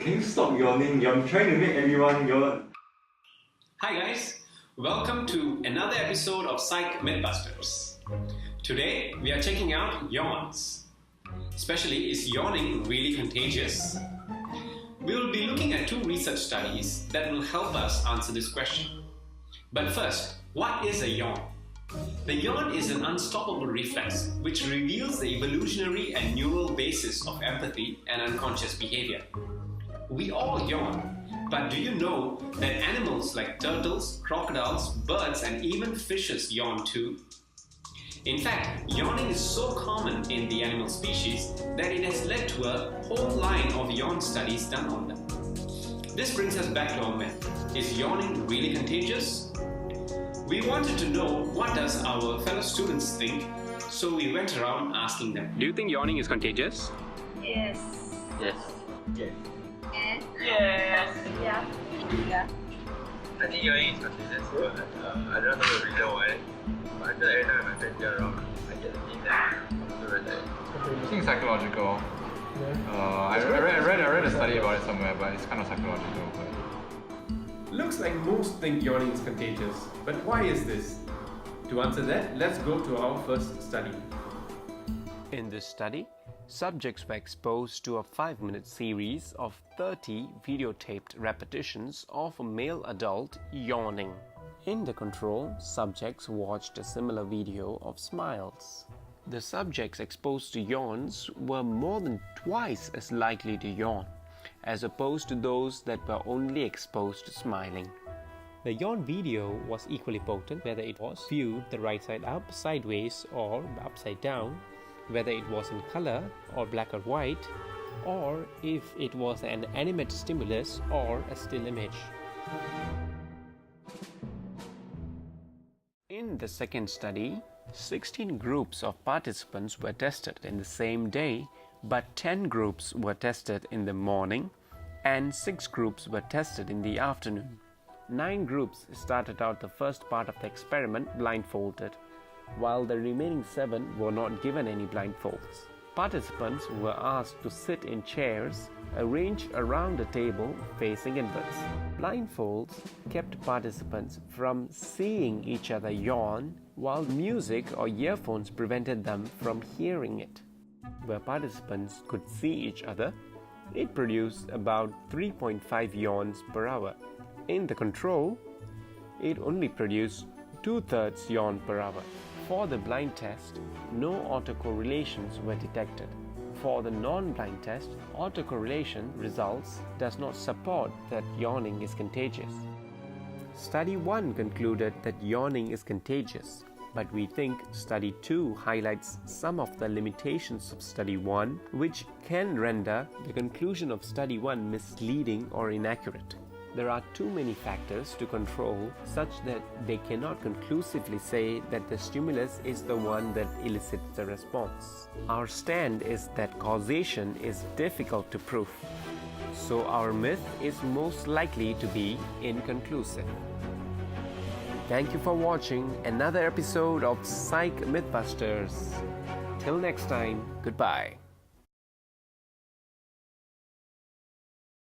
Can you stop yawning? You're trying to make everyone yawn. Hi guys, welcome to another episode of Psych Mythbusters. Today we are checking out yawns. Especially, is yawning really contagious? We will be looking at two research studies that will help us answer this question. But first, what is a yawn? The yawn is an unstoppable reflex which reveals the evolutionary and neural basis of empathy and unconscious behavior. We all yawn, but do you know that animals like turtles, crocodiles, birds, and even fishes yawn too? In fact, yawning is so common in the animal species that it has led to a whole line of yawn studies done on them. This brings us back to our myth. Is yawning really contagious? We wanted to know what does our fellow students think, so we went around asking them. Do you think yawning is contagious? Yes. Yes. Yes. Yes. Yes. Yeah. Yeah. I think yawning is contagious, but I don't know the reason why. But I feel every time my friends get around, I get the feeling that I'm so relaxed. I think psychological. I read a study about it somewhere, but it's kind of psychological. But Looks like most think yawning is contagious, but why is this? To answer that, let's go to our first study. In this study, subjects were exposed to a 5-minute series of 30 videotaped repetitions of a male adult yawning. In the control, subjects watched a similar video of smiles. The subjects exposed to yawns were more than twice as likely to yawn, as opposed to those that were only exposed to smiling. The yawn video was equally potent whether it was viewed the right side up, sideways, or upside down, whether it was in color or black or white, or if it was an animate stimulus or a still image. In the second study, 16 groups of participants were tested in the same day, but 10 groups were tested in the morning and 6 groups were tested in the afternoon. 9 groups started out the first part of the experiment blindfolded, while the remaining 7 were not given any blindfolds. Participants were asked to sit in chairs arranged around a table facing inwards. Blindfolds kept participants from seeing each other yawn, while music or earphones prevented them from hearing it. Where participants could see each other, it produced about 3.5 yawns per hour. In the control, it only produced 2/3 yawn per hour. For the blind test, no autocorrelations were detected. For the non-blind test, autocorrelation results does not support that yawning is contagious. Study 1 concluded that yawning is contagious, but we think Study 2 highlights some of the limitations of Study 1, which can render the conclusion of Study 1 misleading or inaccurate. There are too many factors to control such that they cannot conclusively say that the stimulus is the one that elicits the response. Our stand is that causation is difficult to prove, so our myth is most likely to be inconclusive. Thank you for watching another episode of Psych Mythbusters. Till next time, goodbye.